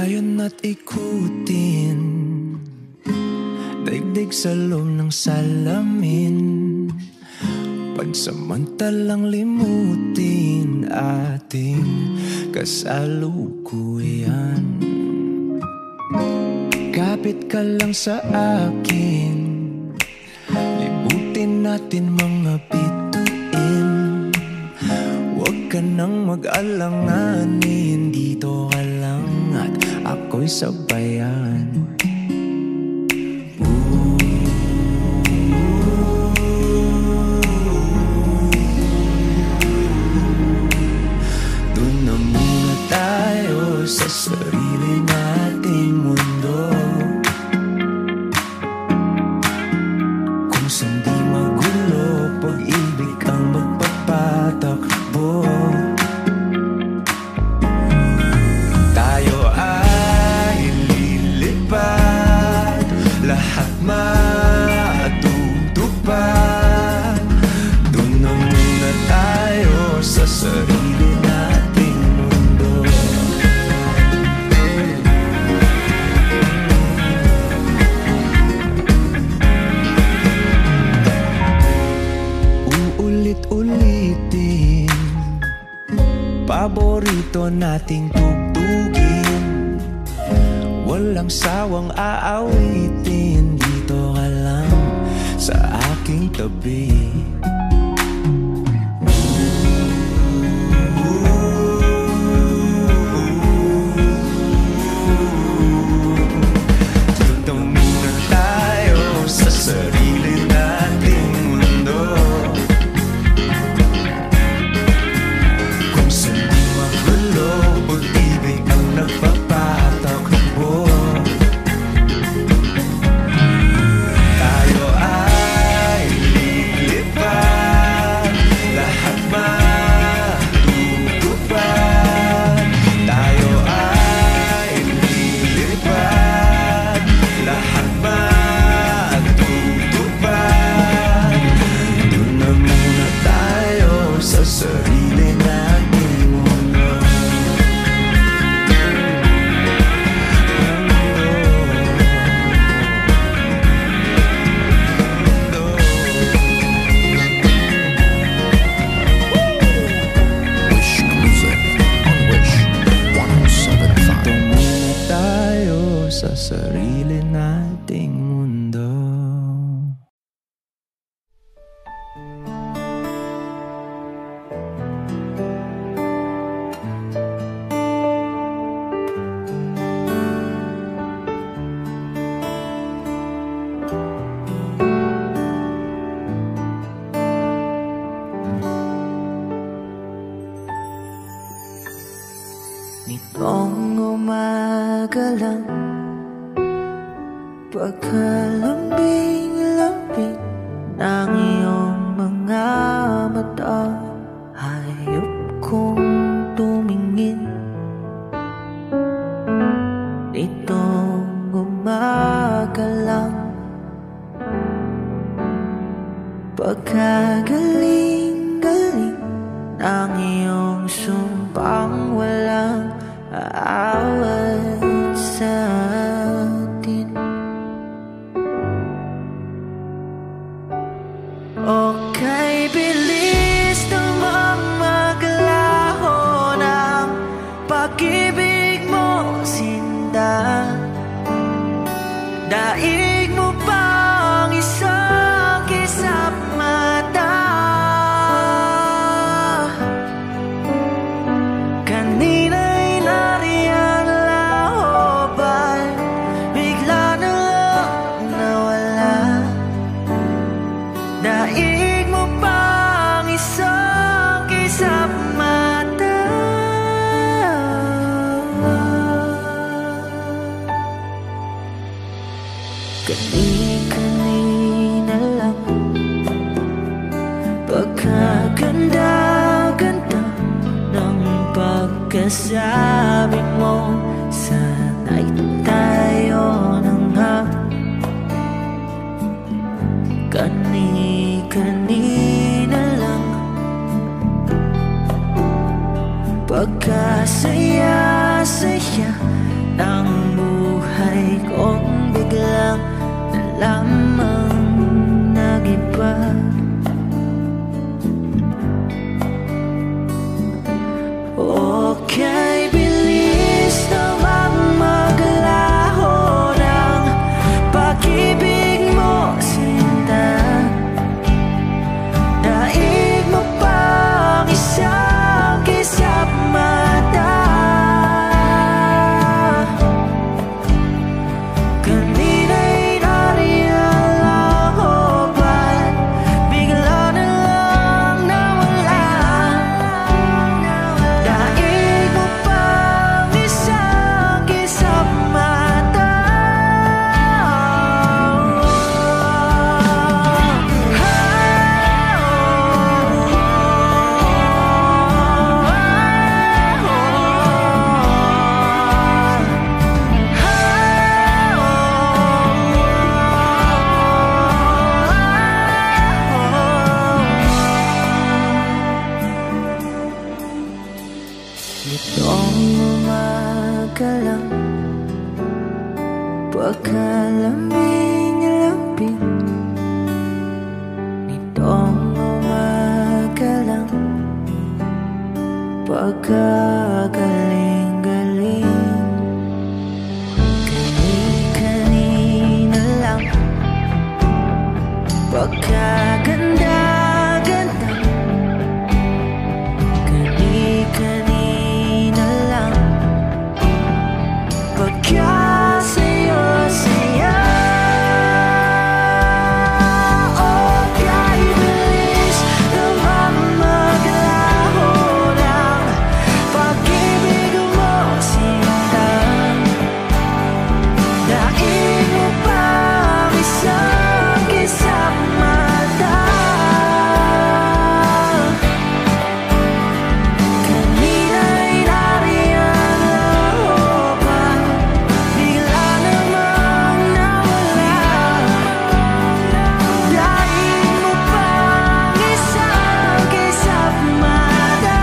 Layon at ikutin, daigdig sa loob ng salamin, pagsamantalang limutin ating kasalukuyan. Kapit ka lang sa akin, libutin natin mga bituin. Huwag ka nang mag-alanganin, dito ka lang at ako'y sabayan. Doon na muna tayo sa sarili nating mundo, kung saan di magulo, pag-ibig ang magpapatakbo. Tayo ay lilipad, lahat matutupad. Doon na muna tayo sa sarili nating mundo. Uulit-ulitin, paborito nating tugtugin, walang sawang aawitin, dito ka lang sa aking tabi. Dito muna tayo sa sarili nating mundo, kung saan di magulo, pag-ibig ang nagpapatakbo. Tayo ay lilipad, lahat matutupad. Tayo ay lilipad, lahat matutupad. Doon na muna tayo sa sarili nating mundo. Wish Music on Wish 107.5. Dito muna tayo sa sarili nating mundo. Nitong umaga lang, pagkalambing-lambing ng iyong mga mata, hayop kong tumingin. Nitong umaga lang, pagkagaling-galing ng iyong sumpang walang aawat sa atin. Okay, bilis namang maglaho ng pag-ibig mo, sinta. Daig mo pang isang kisap mata. Kanina'y nariyan lahoban, bigla na lang nawala. Daig mo pang isang kisap mata. Kani-kanina lang, pagkaganda-ganda ng pagkasabi mo, sana'y tayo na nga. Kani-kanina lang, pagkasaya-saya ng buhay kong biglang nalamang nag-iba. Okay, bilis naman maglaho ng pag-ibig mo, sinta. Daig mo pang isang kisap mata. Kanina'y nariyan lang ko, ba't bigla na lang nawala? Daig mo pang isang kisap mata. Itong umaga lang, pagkalamig-lamig. Itong umaga lang, pagkagaling-galing. Kani-kanina lang, pagkaganda-ganda. Kani-kanina lang, pagkasaya-saya. Okay, bilis naman maglaho ng pag-ibig mo, sinta. Daig mo pang isang kisap mata. Kanina'y nariyan lang ko, ba't bigla namang nawala? Daig mo pang isang kisap mata.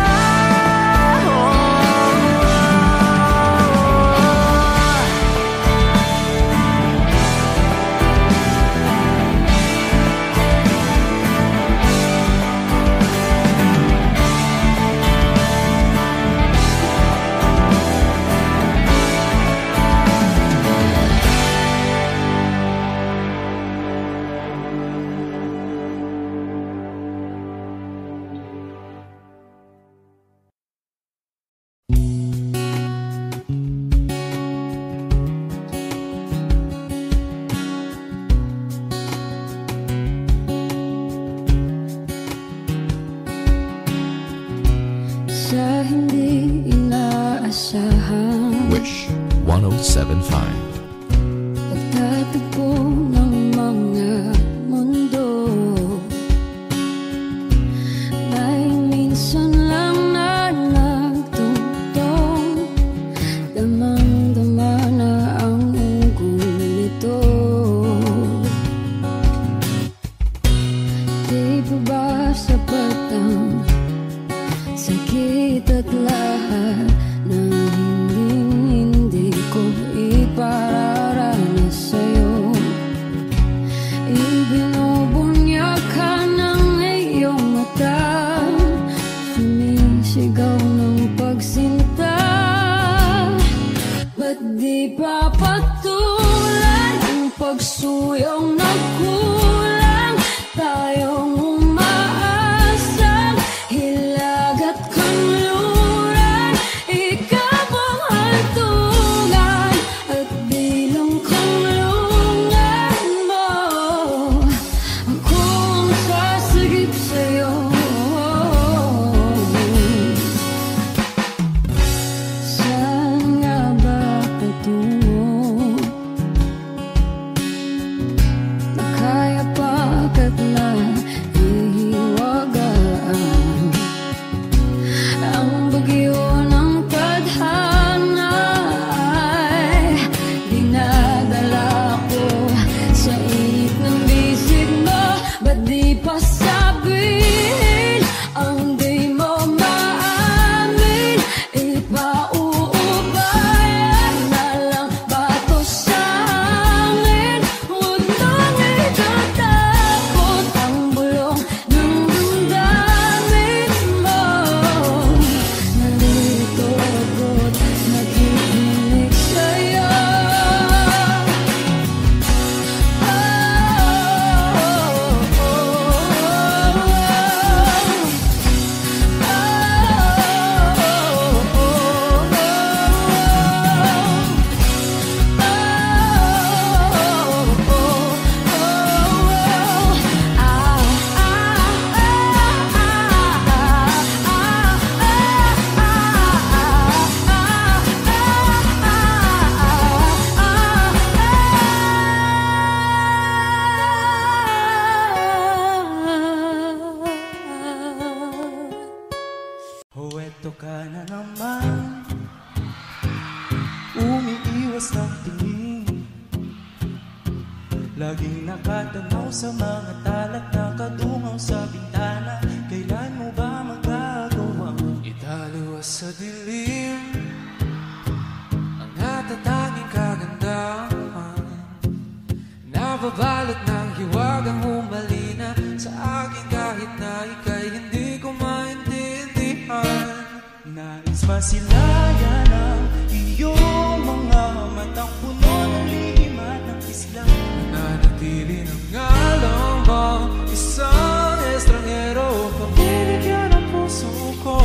Sa hindi inaasahan, Wish 1075. pagtatagpo ng mga mundo, may minsan lang na nagtungtong, damang-dama na ang ugol nito. Di pa ba sapat ang sakit at lahat ng hindi ko ipararanas sa'yo? Ibinubunyag ka ng iyong mata, sumisigaw ng pagsinta. Ba't di pa patulan ang pagsuyong nagkulang? Tayong umaasang hilag at kanluran, ikaw ang hantungan at bilang kanlungan mo. Ako ang sasagip sa'yo. Saan nga ba patungo? Nakaya Matigas ng tingin, laging nakatanaw sa mga talat na kadungaw sa bintana. Kailan mo ba magagawa italiwas sa dilim ang natatanging kagandahan, nababalot ng hiwagang humalina sa akin kahit na ika'y hindi ko maintindihan. Nais masilayan ang iyong mga matang puno ng lihim at ng islang nananatili ng ngalang bang isang estranghero. Pabibigyan ang puso ko,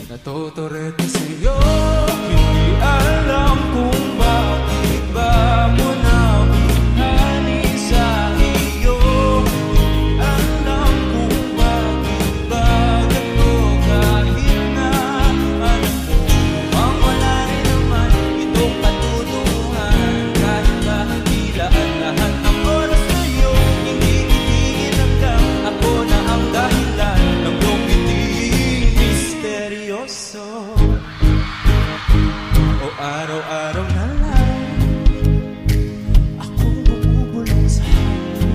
natutorete sa'yo. Hindi alam kung bakit ba mo nabihani sa iyo. Hindi alam kung bakit ba ganito, kahit na alam ko mukhang wala rin naman itong katutuhan. Kahit ba tila at lahat ng oras sa'yo hindi titigil hanggang ako na ang dahilan ng iyong piting misteryoso. O araw-araw na lang akong bumubulong sa hangin.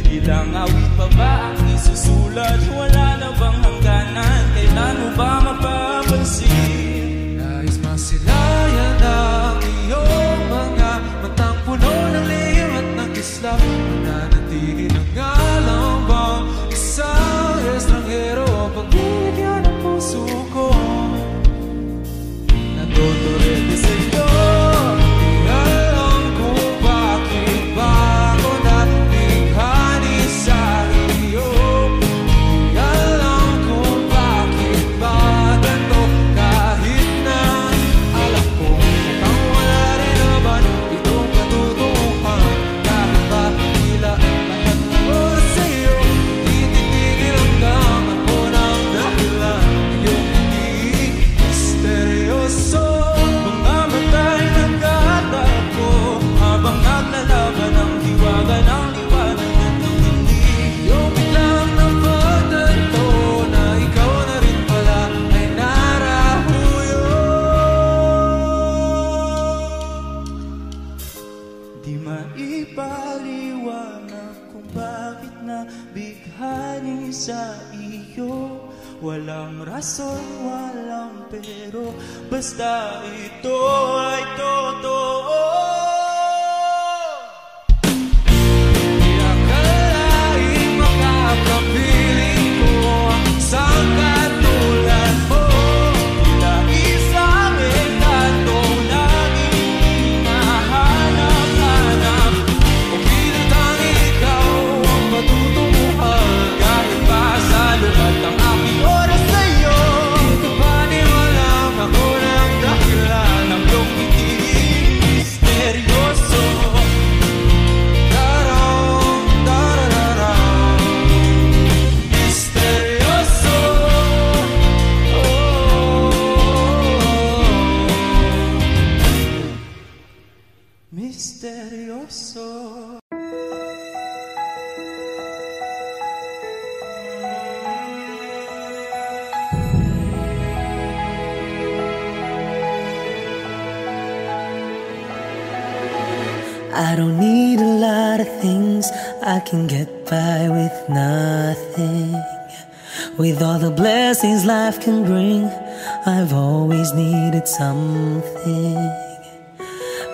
Ilang awit pa ba ang isusulat? Wala na bang hangganan? Kailan mo ba mapapansin? Nais masilayan ang iyong mga matang puno ng lihim at ng kislap, nananatili ng ngalang bang isang estranghero. Pagbibigyan ang puso ko, natutorete sa'yo. Di alam kung bakit ba ako nabighani sa iyo. Di alam kung bakit ba ganito, kahit na alam ko mukhang wala rin naman itong katutuhan. Kahit ba tila lahat ng oras sa'yo di titigil hanggang ako ng dahilan ng iyong piting misteryoso. Mga matay nagtatakbo habang naglalaban ang hiwaga ng liwanag at ng dilim. Iyong biglang napagtanto na ikaw na rin pala ay narahuyo. Di maipaliwanag kung bakit nabighani sa iyo. Walang rason, walang pero, basta ito ay totoo. Di akalaing makakapiling ko ang isang katulad mo. Tila isang engkantong laging hinahanap-hanap. Kung kinatang ikaw ang patutunguhan, kahit pa sa lumat ng aking oras sa'yo, dito paniwalang ako ng dahilan ng iyong piting misteryoso. Darang, darararang, misteryoso. Misteryoso. I don't need a lot of things, I can get by with nothing. With all the blessings life can bring, I've always needed something.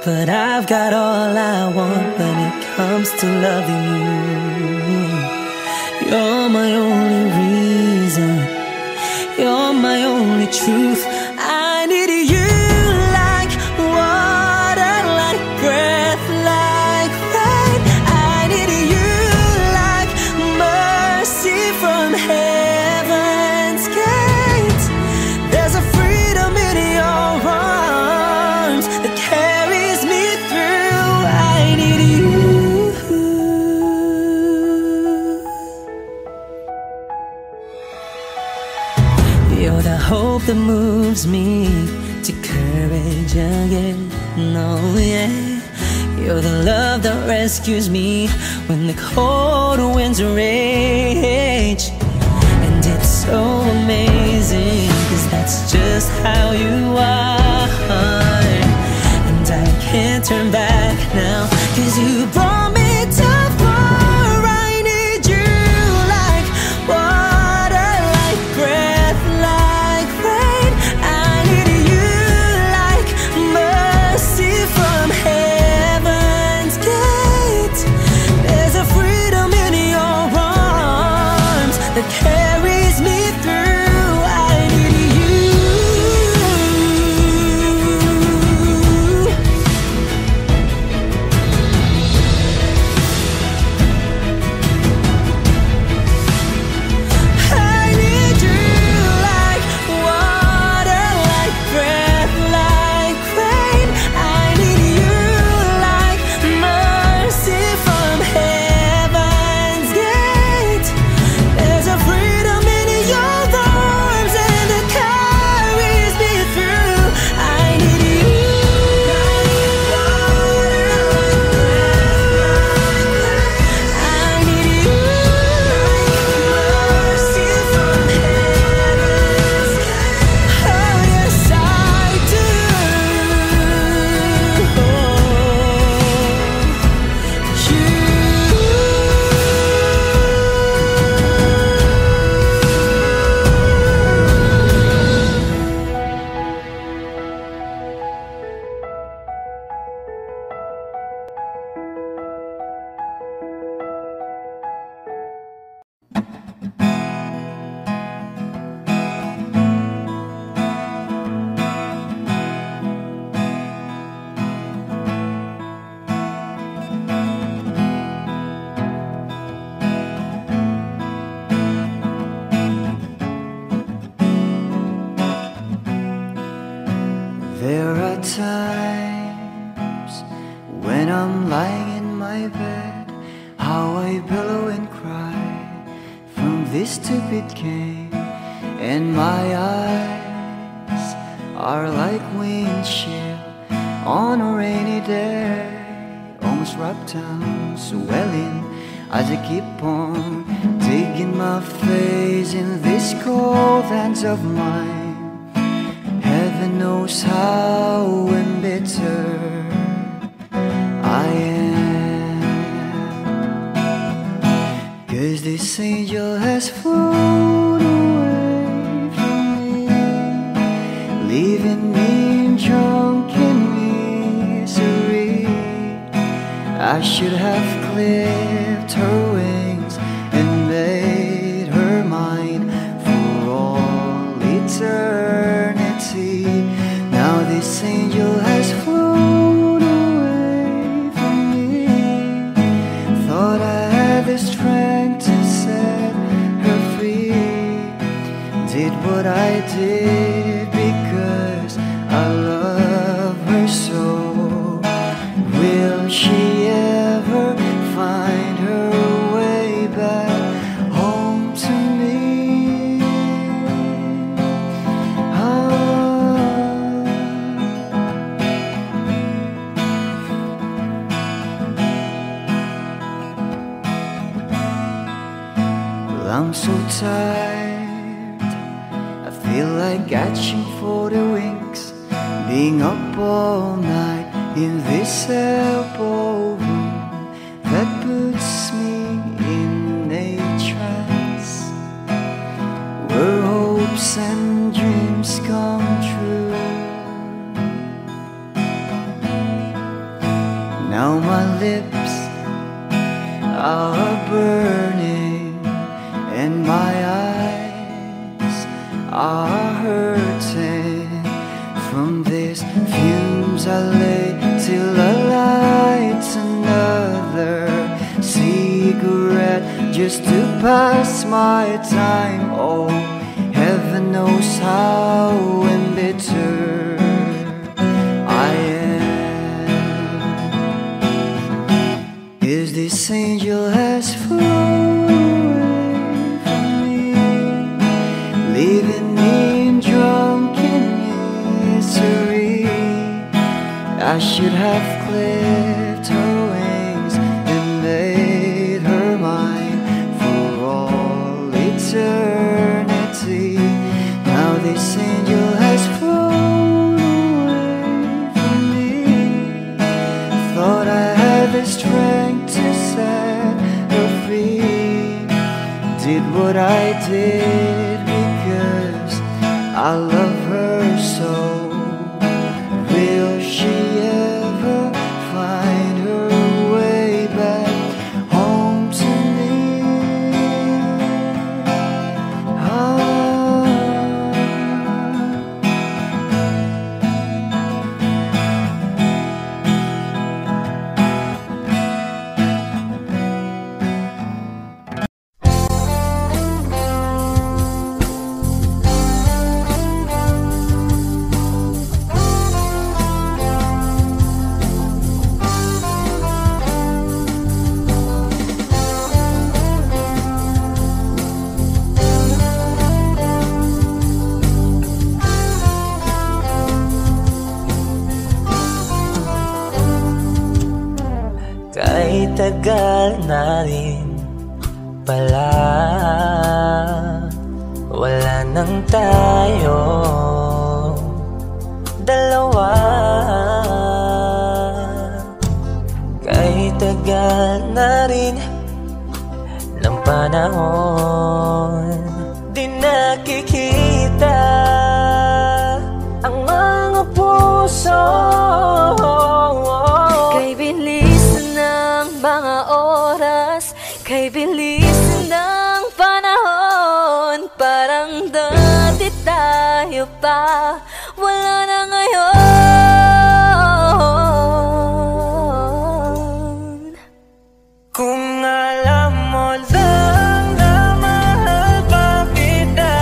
But I've got all I want when it comes to loving you. You're my only reason, you're my only truth. I need you like water, like breath, like rain. I need you like mercy from heaven's gate. There's a freedom in your arms that carries me through. I need you. You're the hope that moves me to courage again. Oh yeah, you're the love that rescues me when the cold winds rage. And it's so amazing, 'cause that's just how you are. can't turn back now, 'cause you brought me too far. I need you like water, like breath, like rain. I need you like mercy from heaven's gate. There's a freedom in your arms that carries me through. I need you. I need you like water, like breath, like rain. I need you like mercy from heaven's gate. There's a freedom in your arms and it carries me through. I need you. I need you like mercy from heaven's gate. Oh yes, I do. There are times when I'm lying in my bed, how I billow and cry from this stupid game, and my eyes are like windshield on a rainy day, almost wrapped down, swelling as I keep on digging my face in these cold hands of mine. Heaven knows how embittered I am, 'cause this angel has flown away from me, leaving me drunken misery. I should have clipped her wings and made her mine for all eternity. Now this angel has flown away from me. Thought I had the strength to set her free. Did what I did because I love her so. Will she ever find her way back home to me? Well, I'm so tired, I feel like catching for the wings, being up all night in this elbow room that puts me in a trance, where hopes and dreams come true. Now my lips are burning and my eyes are hurting from these fumes. I lay till I light another cigarette just to pass my time. Oh, heaven knows how embittered I am, 'cause this angel has flown away from me, leaving me in drunken misery. I should have clipped her wings and made her mine for all eternity. Now this angel has flown away from me. what I did because I love her so. Will she ever find her way back home to me? Kahit tagal na rin pala, wala nang tayo dalawa. Kahit tagal na rin ng panahon, di nakikita ang mga puso. Kay bilis ng mga oras, kay bilis ng panahon, parang dati tayo pa, wala na ngayon. Kung alam mo lang na mahal pa kita,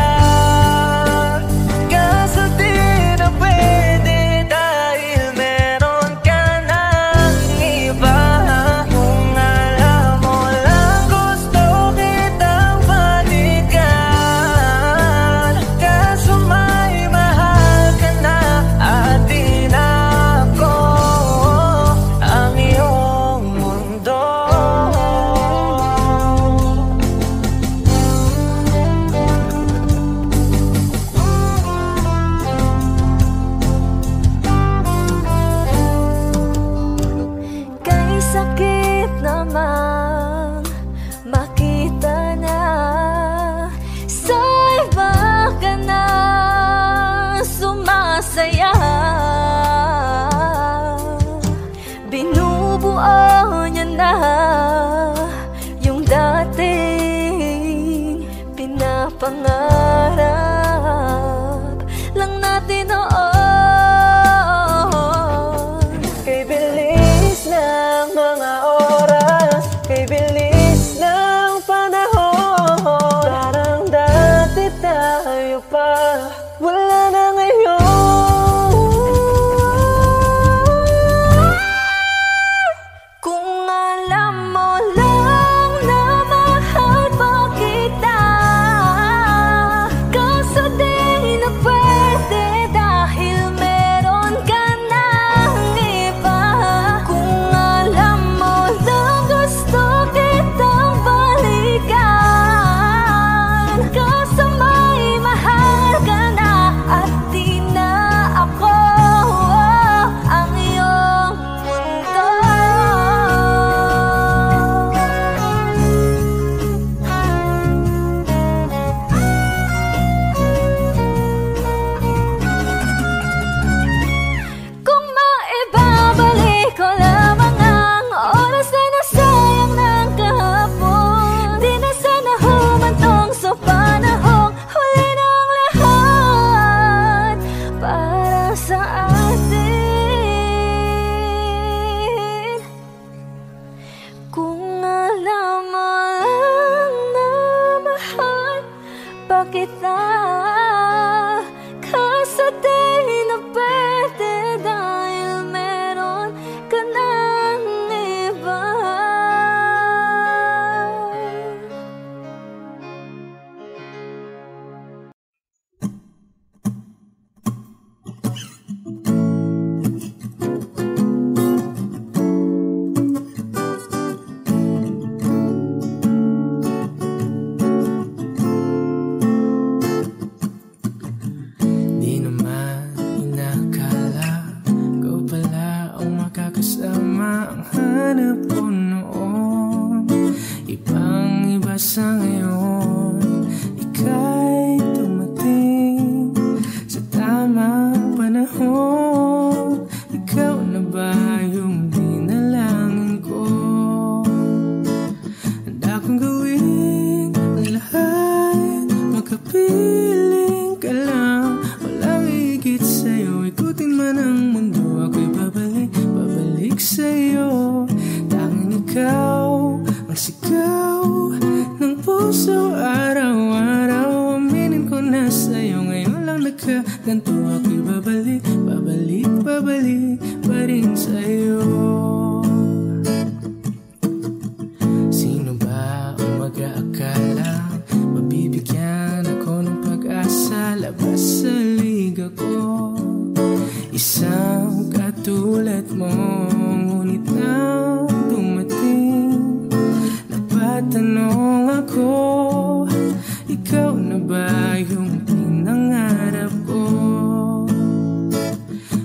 kaso di na pwede dahil meron ka ng iba. Kung alam mo lang gusto kitang balikan, kaso may mahal ka na at di na ako ang iyong mundo. Kay sakit namang makita na sa iba ka na sumasaya. Binubuo niya na yung dating pinapangarap lang natin noon. Kay bilis ng mga oras, kay bilis ng panahon, parang dati tayo pa, wala na ngayon. panahon, ikaw na ba yung dinalangin ko? Handa kong gawin ang lahat, makapiling ka lang. Walang higit sa'yo, ikutin man ang mundo, ako'y babalik sa'yo. Tanging ikaw ang sigaw ng puso araw-araw. Aminin ko na sa'yo, ngayon lang nagkaganto, ako'y babalik pa rin sa'yo. Sino ba ang mag-aakala mabibigyan ako ng pag-asa? Labas sa liga ko, isang katulad mo, ngunit nang dumating, napatanong ako, ikaw na ba yung pinangarap ko?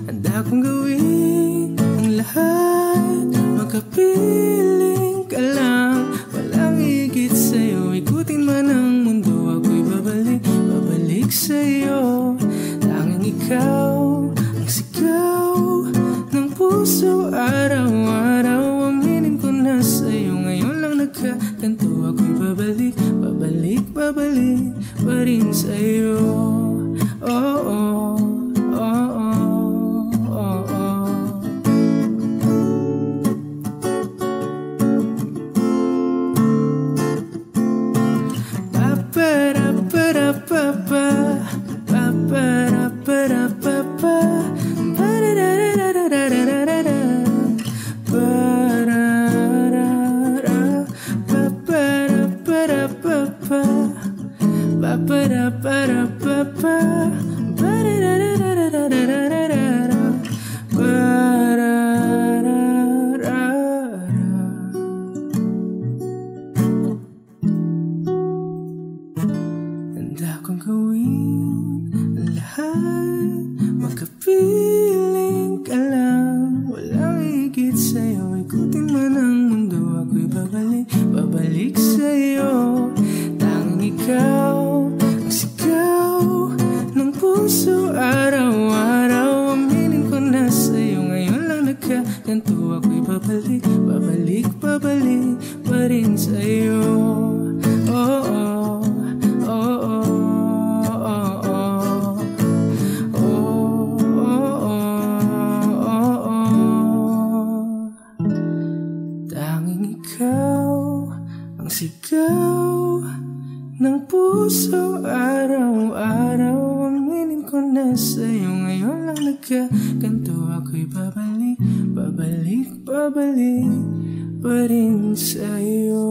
Handa kong gawin ang lahat, makapiling ka lang. Walang higit sa'yo, ikutin man ang mundo, ako'y babalik sa'yo. Tanging ikaw ang sigaw ng puso araw-araw. Aminin ko na sa'yo, ngayon lang nagkaganto, ako'y babalik pa rin sa'yo. Oh, oh, oh, oh, oh, oh. Handa kong gawin ang lahat, makapiling ka lang. Walang higit sa'yo, ikutin man ang mundo, ako'y babalik sa'yo. Tanging ikaw ang sigaw ng puso araw-araw. Aminin ko na sa'yo, ngayon lang nagkaganto, ako'y babalik pa rin sa'yo. Oh, oh, oh, oh, oh, oh, oh, oh. Tanging ikaw ang sigaw ng puso araw-araw. Aminin ko na sa'yo, ngayon lang nagkaganto, ako'y babalik pa rin sa'yo.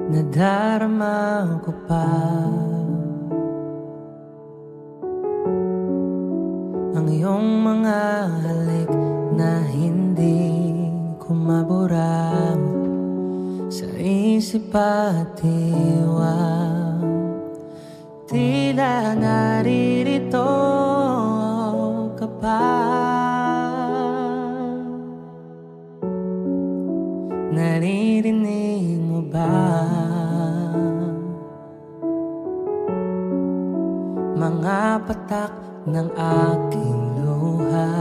Nadarama ko pa ang iyong mga halik na hindi ko mabura sa isip at diwa. Tila naririto ka pa, naririnig mo ba mga patak ng aking luha?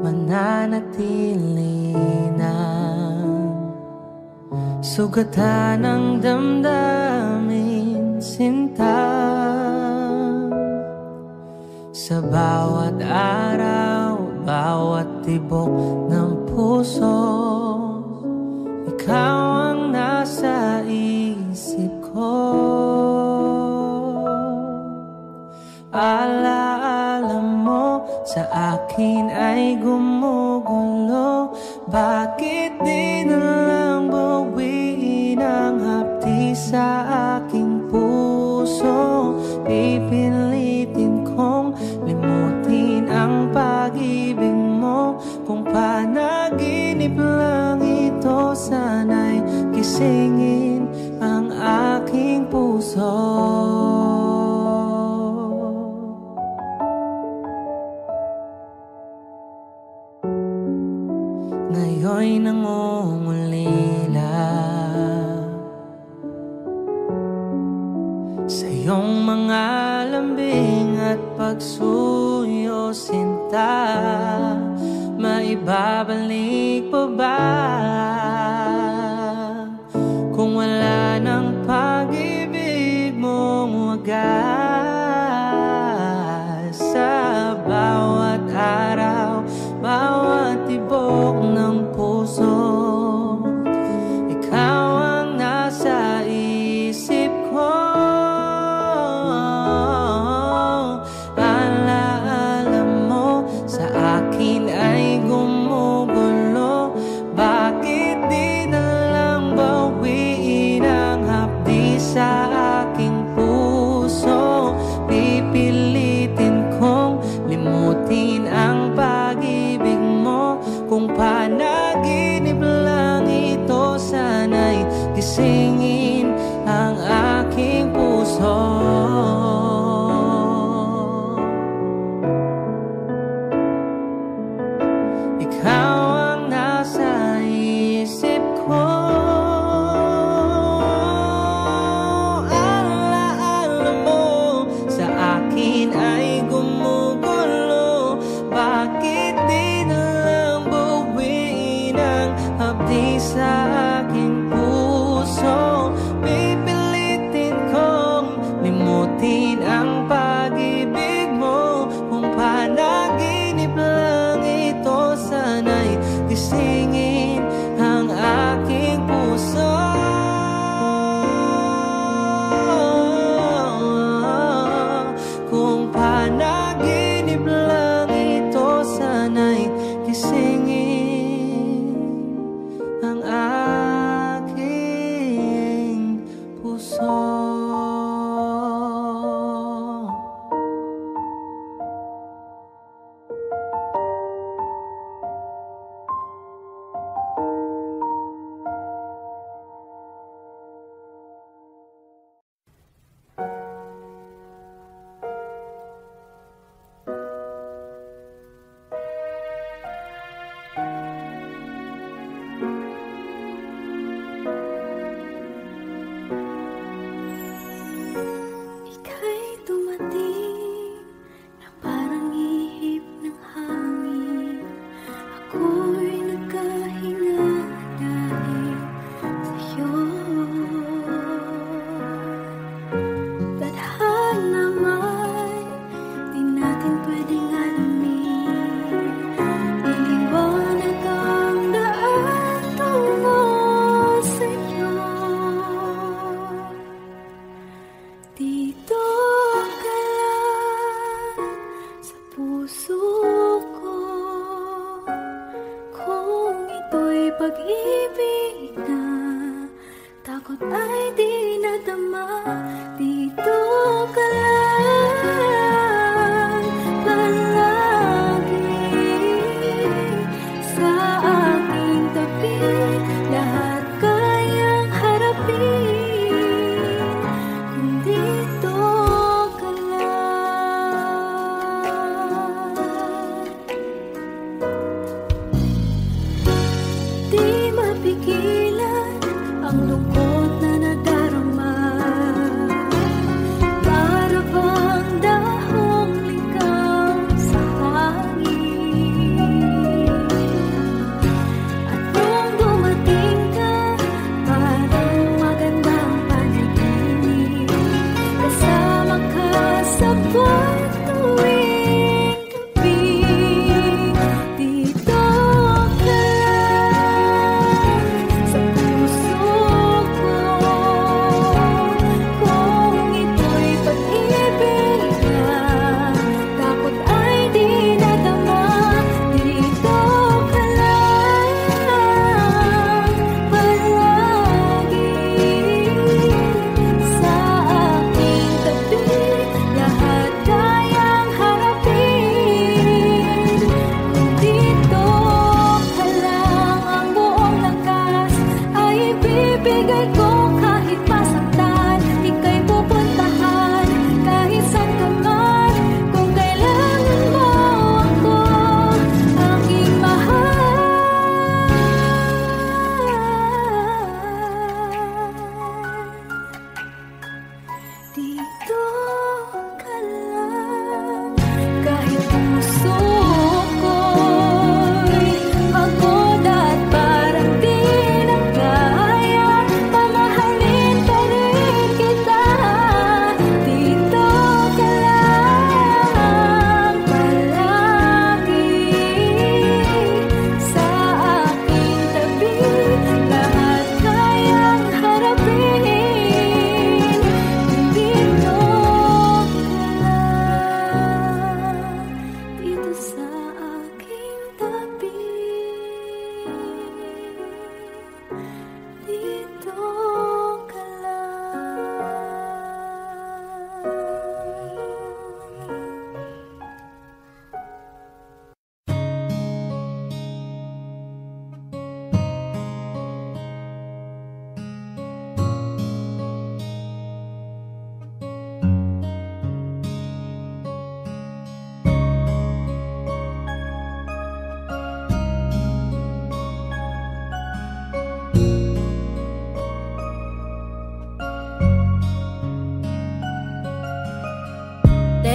Mananatili na sugatan ng damdamin, sinta. Sa bawat araw, bawat tibok ng puso, ikaw ang nasa isip ko. Alaala mo sa akin ay gumugulo. Bakit di na lang bawiin ang hapdi? hapdi sa aking puso. Pipilitin kong limutin ang pag-ibig mo. Kung panaginip lang ito, sana'y gisingin ang aking puso. Ngayon'y nangungulila sa iyong mga lambing at pagsuyo, sinta. Maibabalik pa ba kung wala ng pag-ibig mong wagas? Sa bawat araw, bawat tibok ng puso, ikaw ang nasa isip ko. Alaala mo sa akin ay gumugulo. Bakit di na lang bawiin ang hapdi sa aking puso?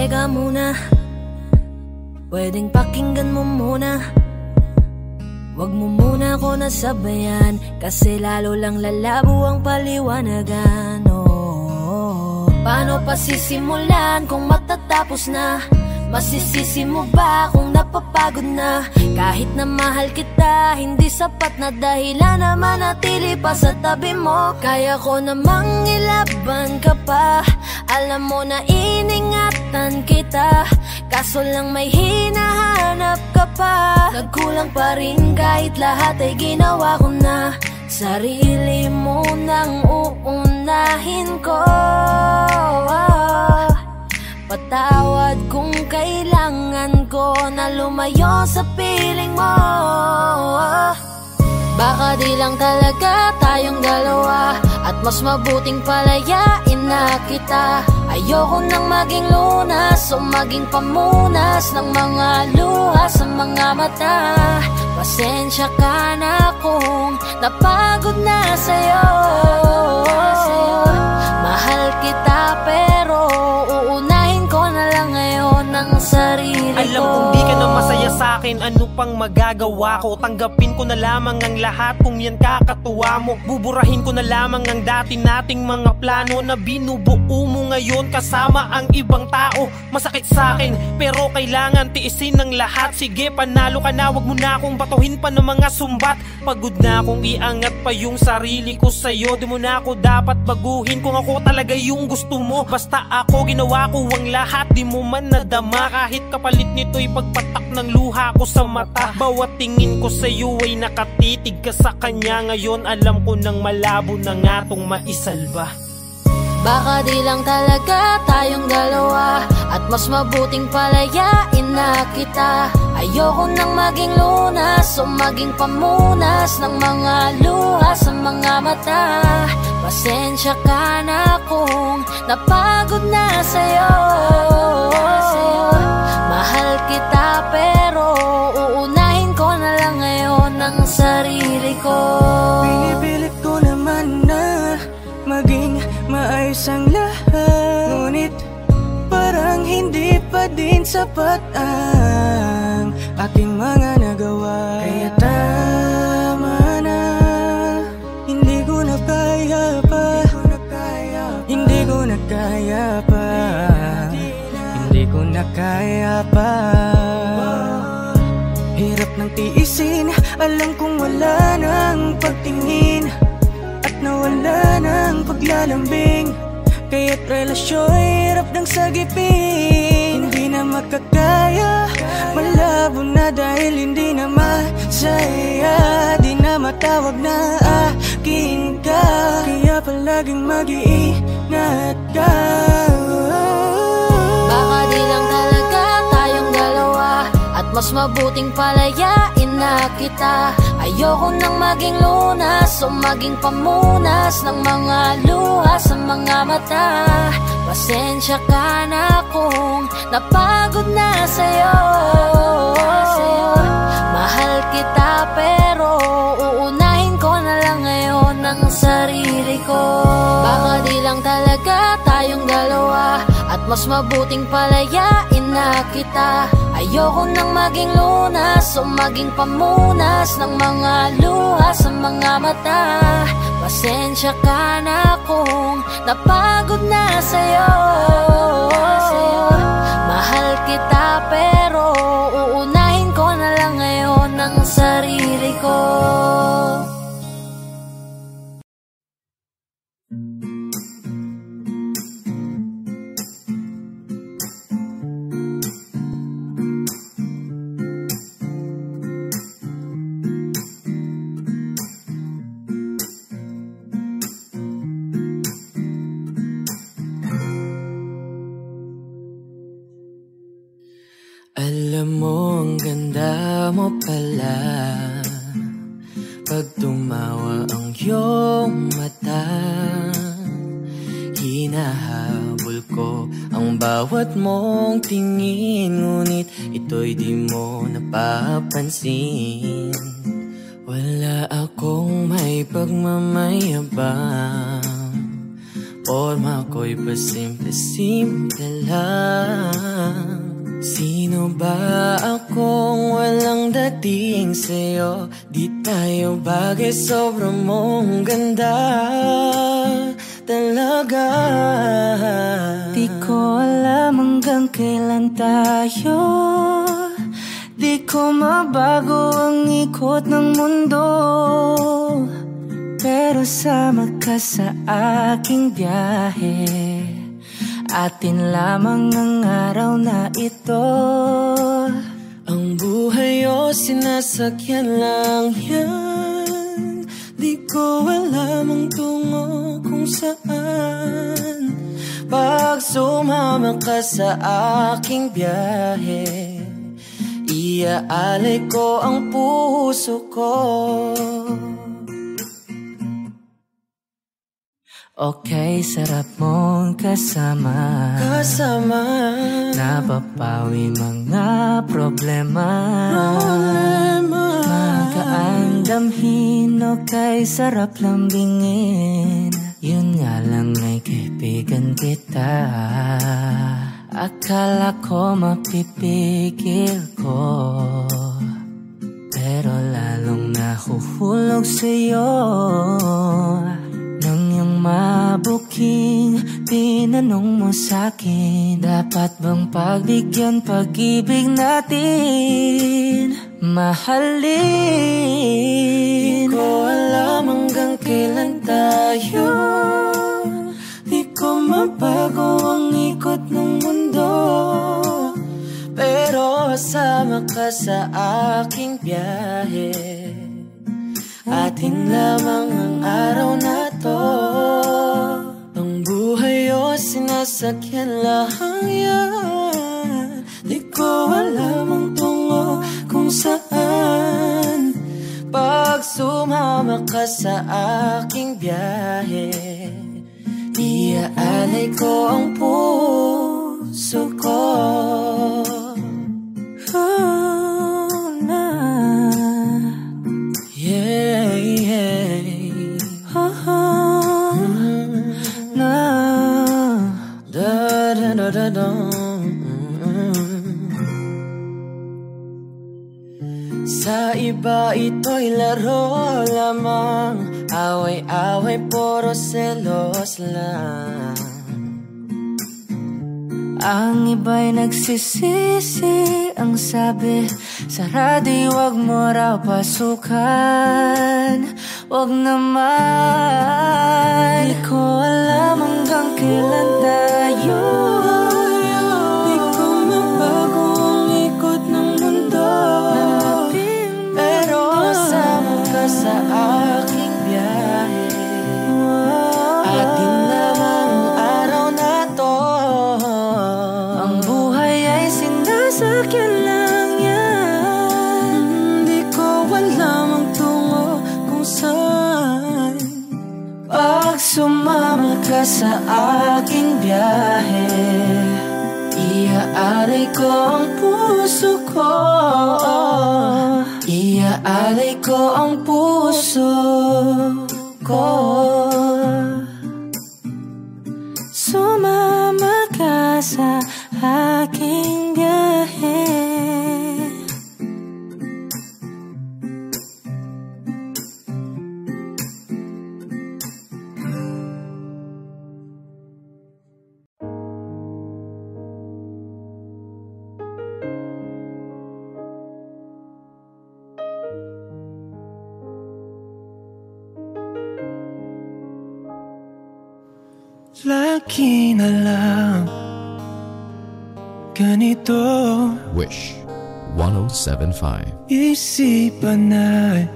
Teka muna, pwedeng pakinggan mo muna. Wag mo muna ako nasabayan, kasi lalo lang lalabo ang paliwanagan. Paano pa sisimulan kung matatapos na? Masisisi mo ba kung napapagod na? Kahit na mahal kita, hindi sapat na dahilan na manatili pa sa tabi mo. Kaya ko namang ilaban ka pa, alam mo na iningatan kita, kaso lang may hinahanap ka pa. Nagkulang pa rin kahit lahat ay ginawa ko na. Sarili mo nang uunahin ko. Patawad kung kailangan ko na lumayo sa piling mo. Baka di lang talaga tayong dalawa, at mas mabuting palayain na kita. Ayoko nang maging lunas o maging pamunas ng mga luha sa mga mata. Pasensya ka na kung napagod na sa'yo. Mahal kita pero uunahin ko na lang ngayon ang sarili ko. Alam kong di ka na masaya sa'kin, ano pang magagawa ko? Tanggapin ko na lamang ang lahat kung yan kakatuwa mo. Buburahin ko na lamang ang dati nating mga plano na binubuo mo ngayon kasama ang ibang tao. Masakit sa'kin pero kailangan tiisin ng lahat. Sige, panalo ka na, wag mo na akong batuhin pa ng mga sumbat. Pagod na akong iangat pa yung sarili ko sa'yo. Di mo na ako dapat baguhin kung ako talaga yung gusto mo. Basta ako, ginawa ko ang lahat, di mo man nadama. Kahit kapalit nito'y pagpatak ng luha ko sa mata. Bawat tingin ko sa'yo ay nakatitig ka sa kanya. Ngayon alam ko nang malabo na nga tong maisalba. Baka di lang talaga tayong dalawa, at mas mabuting palayain na kita. Ayoko nang maging lunas o maging pamunas ng mga luha sa mga mata. Pasensya ka na kung napagod na sa'yo. Mahal kita pero uunahin ko na lang ngayon ang sarili ko. Pinipilit ko naman na maging maayos ang lahat, ngunit parang hindi pa din sapat ang aking mga nagawa. Kaya tama na, hindi ko na kaya pa, hindi ko na kaya pa, hindi ko na kaya pa. Hirap ng tiisin, alam kong wala nang pagtingin at nawala ng paglalambing. Kaya't relasyo'y hirap ng sagipin. Hindi na makakaya, malabo na dahil hindi na masaya. Di na matawag na akin ka, kaya palaging mag-iingat ka. Baka di lang talaga tayong dalawa, at mas mabuting palayain na kita. Ayoko nang maging lunas o maging pamunas ng mga luha sa mga mata. Pasensya ka na kung napagod na sa'yo. Mahal kita pero uunahin ko na lang ngayon ang sarili ko. Baka di lang talaga tayong dalawa, at mas mabuting palayain na kita. Ayoko nang maging lunas o maging pamunas ng mga luha sa mga mata. Pasensya ka na kung napagod na sa'yo. Mahal kita pero uunahin ko na lang ngayon ang sarili ko. Alam mo, ang ganda mo pala pag tumawa ang iyong mata. Hinahabol ko ang bawat mong tingin, ngunit ito'y di mo napapansin. Wala akong may pagmamayabang forma ko'y pasimple-simple lang. Sino ba akong walang dating sa'yo? Di tayo bagay, sobrang mong ganda talaga. Di ko alam hanggang kailan tayo, di ko mabago ang ikot ng mundo, pero sama ka sa aking biyahe. Atin lamang ang araw na ito. Ang buhay o sinasakyan lang yan. Di ko alam ang tungo kung saan. Pag sumama ka sa aking biyahe, iaalay ko ang puso ko. Okay, sarap mong kasama. Napapawi mga problema. Magaan damhin, okay, sarap lambingin. Yun nga lang ay kaibigan kita. Akala ko mapipigil ko, pero lalong nahuhulog sa'yo. Nang yung mabuking tinanong mo sa'kin, dapat bang pagbigyan pag-ibig natin? Mahalin. Di ko alam hanggang kailan tayo, di ko mabago ang ikot ng mundo, pero sama ka sa aking biyahe. Atin lamang ang araw na to. Ang buhay o sinasakyan lang yan. Di ko alam ang tungo kung saan. Pag sumama ka sa aking biyahe, iaalay ko ang puso ko. Sa iba ito'y laro lamang, away-away puro selos lang. Ang iba'y nagsisisi, ang sabi sa radyo, wag mo raw pasukan. Wag naman. Di ko alam hanggang kailan tayo, di ko mabago ang ikot ng mundo, pero sama ka sa aking biyahe. Atin lamang ang araw na to. Ang buhay ay sinasakyan lang yan. Di ko alam ang tungo kung saan. Pag sumama ka sa aking biyahe, iaalay ko ang puso ko. Iaalay ko ang puso ko. Sumama ka sa aking biyahe. Lagi na lang ganito, Wish 1075. isipan ay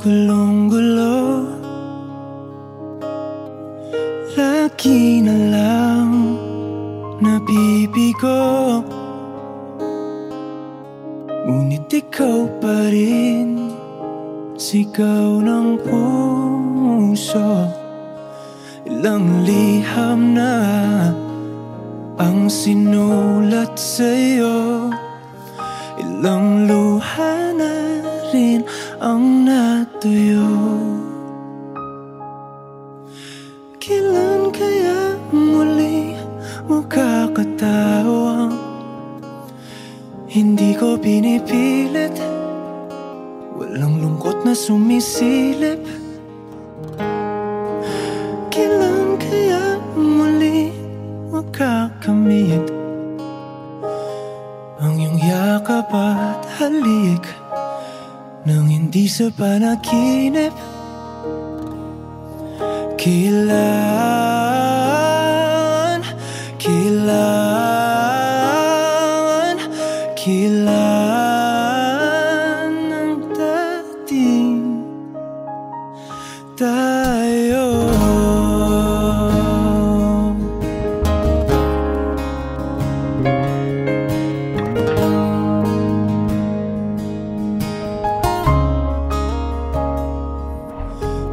gulong-gulo. Lagi na lang nabibigo, ngunit ikaw pa rin, sigaw ng puso. Ilang liham na ang sinulat sa'yo, ilang luha na rin ang natuyo. Kailan pinipilit, walang lungkot na sumisilip. Kailan kaya muli makakamit ang iyong yakap at halik nang hindi sa panaginip? Kailan, kailan, kailan ang dating tayo?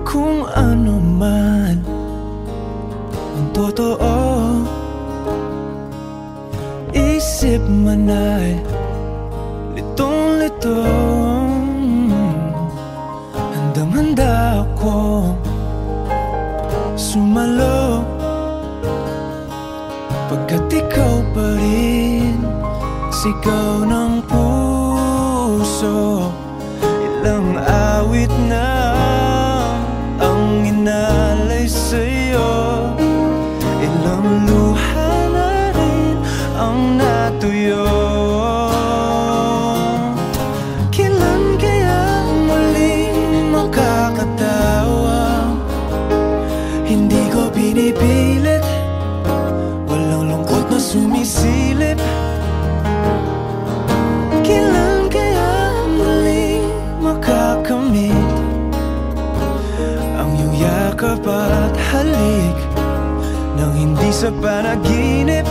Kung ano man ang totoo, isip man ay litong-lito. Handang-handa ako sumalo, pagkat ikaw pa rin sigaw ng puso. Ilang awit na ang inalay sa'yo, ilang luha na rin ang natuyo. Kailan kaya muling makakatawa? Hindi ko pinipilit, walang lungkot na sumisilip. Kailan kaya muling makakamit ang iyong yakap at halik nang hindi sa panaginip?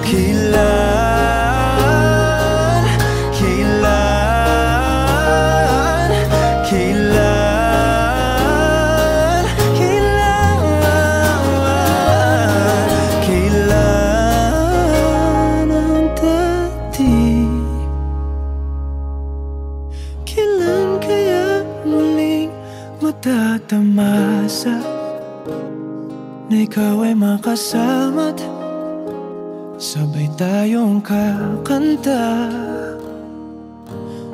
Kailan, kailan, kailan, kailan, kailan ang dating? Kailan kaya muling matatamasa na ikaw ay makasama't sabay tayong kakanta?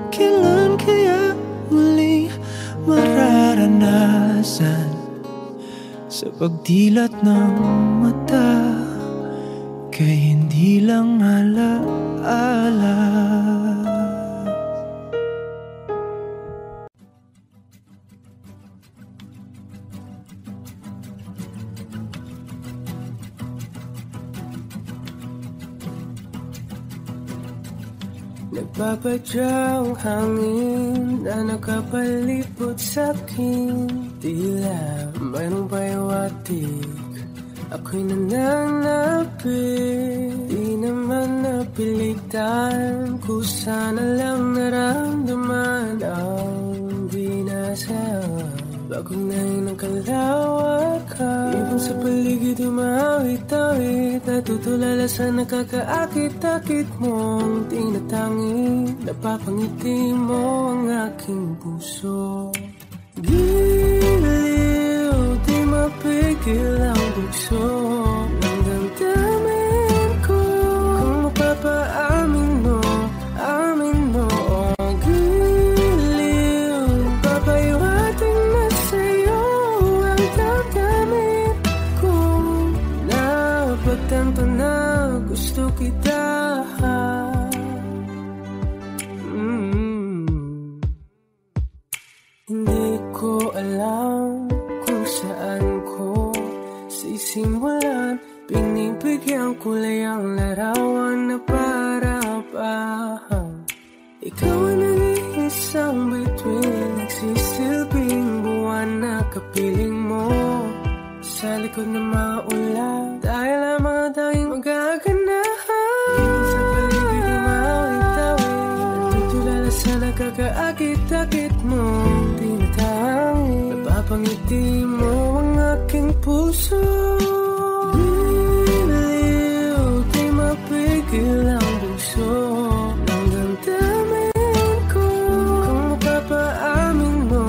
Kailan kaya muling mararanasan sa pagdilat ng mata kay hindi lang alaala? Nagpapadyang hangin na nakapalipot sa'kin, tila mayroong pahiwatig, ako'y nananapit. Di naman napilitan, kusana lang naramdaman ang di nasa bagong nahin ng kalawakan. Ibang sa paligid umawit-awit, natutulala sa nakakaakit-akit mong tinatangi. Napapangiti mo ang aking puso. Giliw, di mapigil ang bugso ng damdamin ko. Kung mapapaamin mo, amin mo. Giliw, papahiwating na sa'yo ang damdamin ko. Napagtanto na gusto kita. Hindi ko alam kung saan ko sisimulan. Pinibigyan kulay ang larawan na para-parahan. Ikaw ang nag-iisang bituin, nagsisilbing buwan na kapiling mo. Sa likod ng mga ulan, dahil lamang tayong magaganahan. Sa paligid umawit-awit, natutulala sa nakakaakit-akit mo. Napapangiti mo ang aking puso. Giliw, di mapigil ang bugso ng damdamin ko. Kung mapapaamin mo,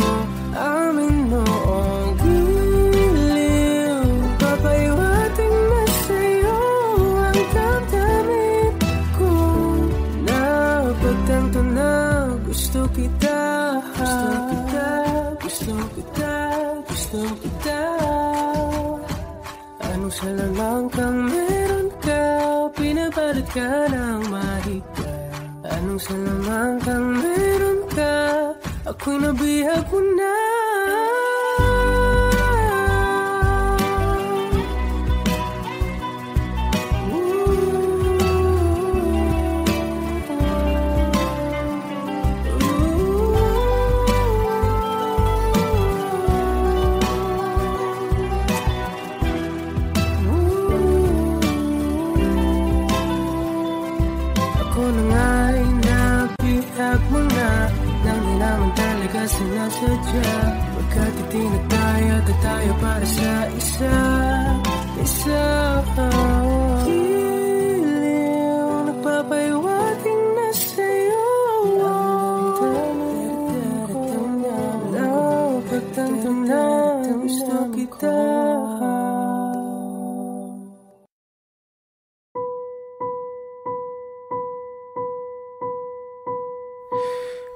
amin mo. Giliw, papahiwating na sa'yo ang damdamin ko. Anong salalang kang meron ka, pinabalot ka ng mahigpit. Anong salalang kang meron ka, ako'y nabihag mo na. Sinasadya, pagkat itinataya tayo para sa isa. Giliw, nagpapahiwating na sa'yo. Pagtantam na gusto kita.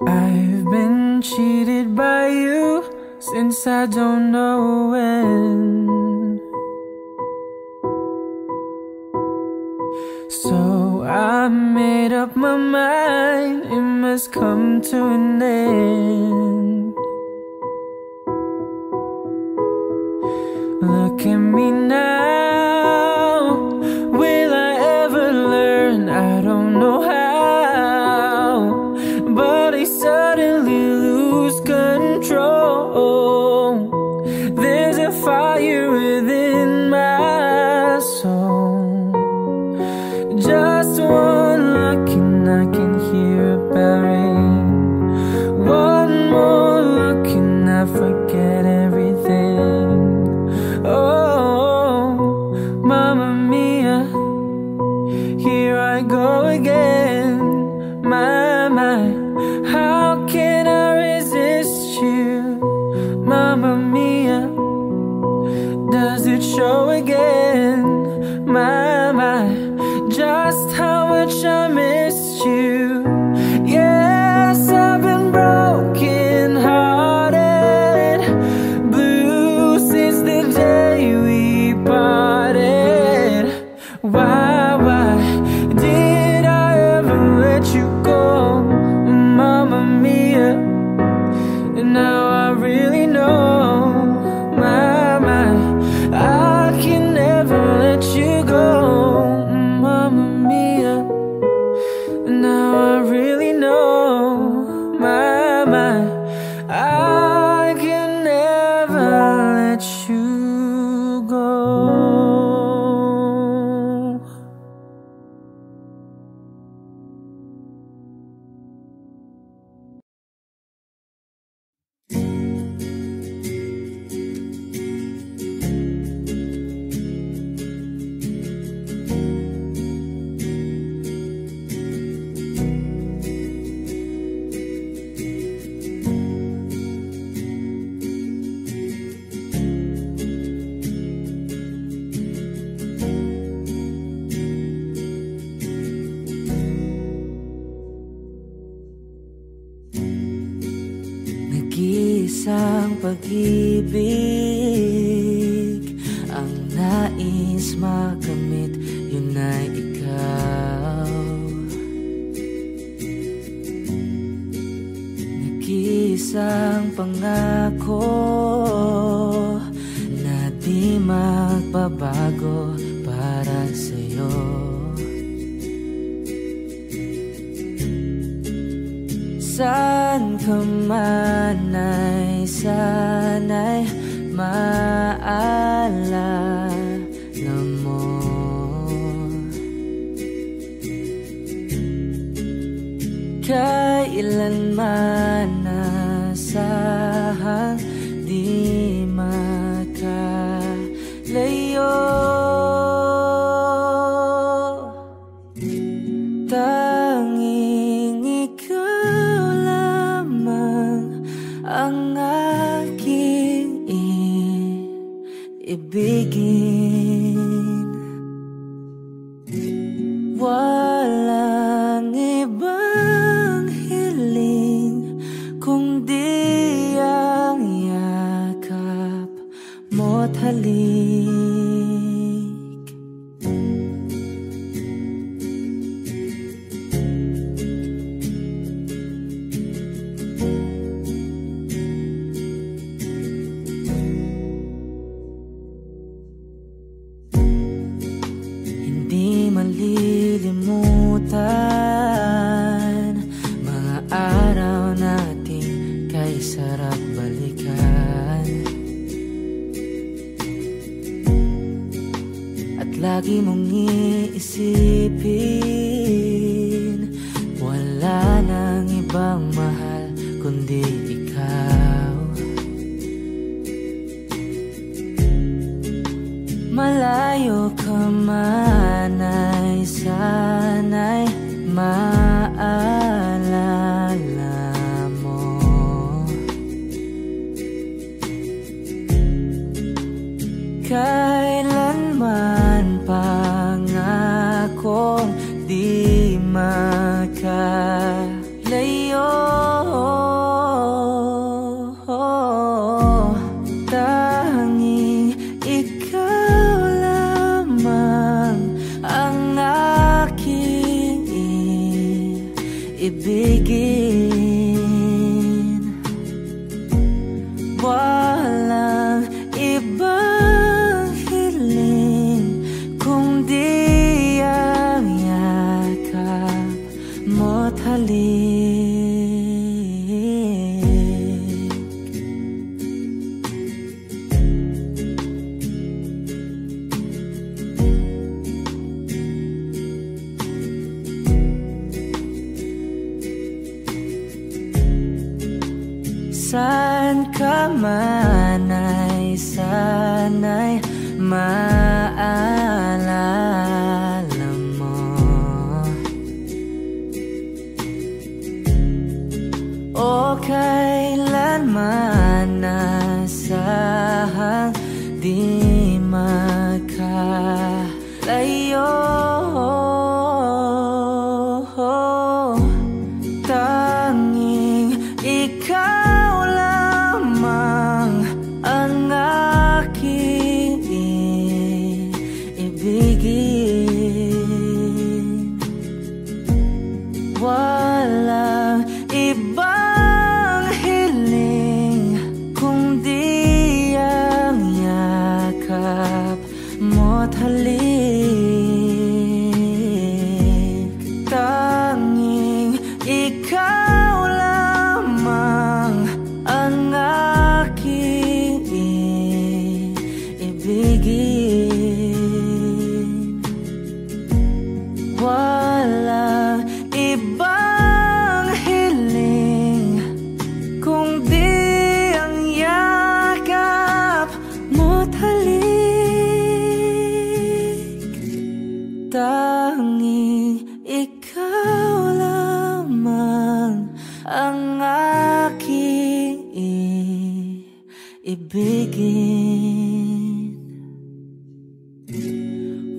I've been cheated by you since I don't know when. So I made up my mind, it must come to an end. Look at me now, will I ever learn? I don't know how, but I suddenly lose control. There's a fire within my soul. Just one look and I can hear a bell ring. One more look and I forget everything. Oh, Mamma Mia, here I go again. My, how can I resist you? Mamma Mia, does it show again? My, just how much I missed you. Yes, I've been broken hearted, blue since the day we parted. Why did I ever let you go, Mamma Mia? And now I really know, my, I can never let you go, Mamma Mia. And now I really know, my, I can never let you go. Nag-iisang pag-ibig ang nais makamit, yun ay ikaw. Nag-iisang pangako na di magbabago para sa'yo. Saan ka man ay sana'y maalala mo. Kailanman nasahang di makalayo. Tanging ikaw lamang ang aking ibigin. Walang ibang hiling kundi ang yakap mo't halik. malilimutan. Mga araw natin kay sarap balikan. At lagi mong iisipin, wala nang ibang mahal kundi ikaw. Malayo ka man ay sana'y maalala mo. Kailanman pangakong di makalayo. Tanging ikaw lamang ang aking ibigin. Walang ibang hiling kundi ang yakap mo't halik. Saan ka man ay sana'y maalala mo. O kailanman nasahang di makalayo. Tanging ikaw lamang ang aking ibigin. Walang ibang hiling kundi ang yakap mo't halik. Tanging ikaw lamang ang aking ibigin. Walang ibang hiling kundi ang yakap mo't halik. Tanging ikaw lamang ang aking ibigin.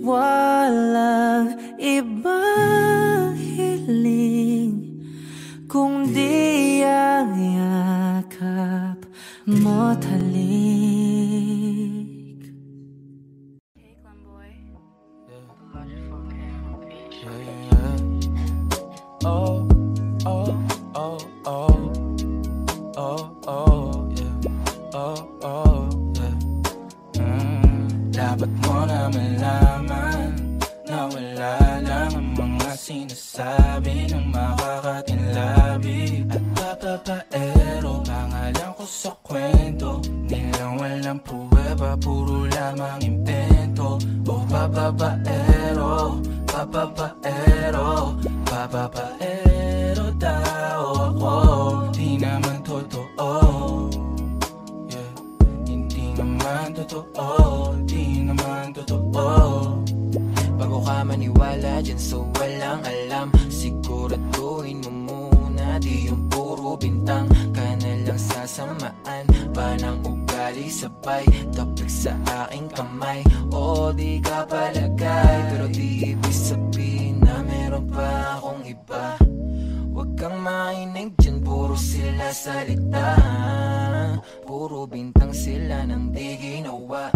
Walang ibang hiling kundi ang yakap mo't halik. Oh, oh, oh, oh, oh, oh, yeah. Oh, oh, yeah. Dapat mo na malaman na wala lang ang mga sinasabi ng makakatinlabi at papapaero. Pangalan ko sa kwento, nilang walang pruweba, puro lamang impento. Oh, papapaero, papapaero, papapaero daw ako. Di naman totoo, yeah. Hindi naman totoo, di naman totoo. Bago ka maniwala dyan so walang alam, siguraduhin mo muna di yung puro bintang ka na lang sasamaan pa ng ugali sabay tapik sa aking kamay. O di ka palagay pero di ibig sabihin na meron pa akong iba. Huwag kang mainig dyan, puro sila salita, puro bintang sila nang di ginawa.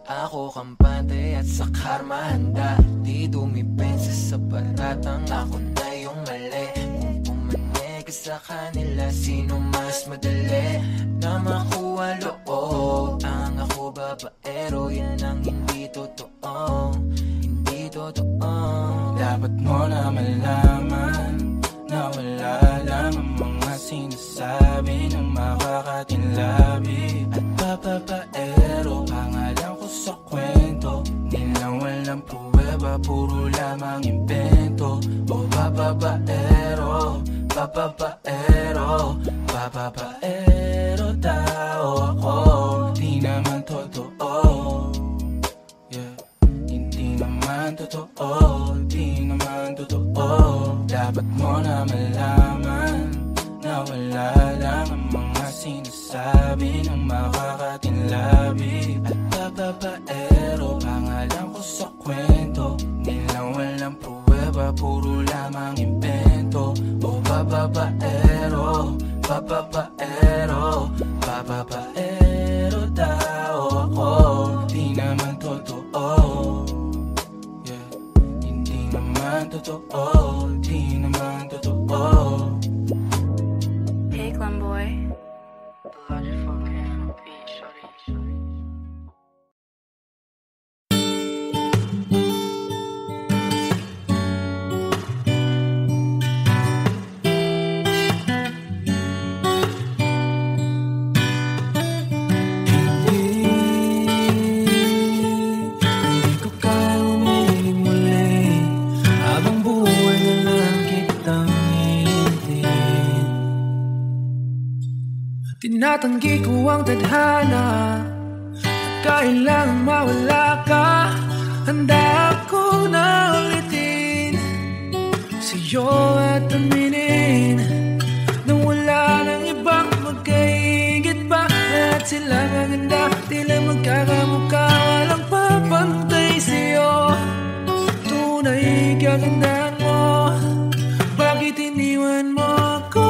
Ako kampante at sa karma handa, di dumipensa sa paratang ako na yung mali. Kung pumanig ka sa kanila, sino mas madali na makuha loob? Ang ako babaero, yan ang hindi totoo, hindi totoo. Dapat mo na malaman na wala lang ang mga sinasabi ng makakatinlabi at papapaero. Pangalan ko sa kwento, nilang walang pruweba, puro lamang invento. O papapaero, papapaero, papapaero tao ako, di naman totoo. Yeah, hindi naman totoo, di naman totoo. Dapat mo na malaman na wala lang ang mga sinasabi ng makakatinlabi at papapaero. Pangalan ko sa kwento, nilang walang pruweba, puro lamang invento. O papapaero, papapaero, papapaero tao ako, di naman totoo. Yeah, hindi naman totoo, di naman totoo. Hey, Glamboy. Tinatanggi ko ang tadhana at kailangang mawala ka. Handa ako na ulitin sa'yo at aminin na wala nang ibang magkaigit pa. Lahat sila maganda, tila magkakamukha, walang papantay sa'yo. Tunay kagandahan mo, bakit iniwan mo ako?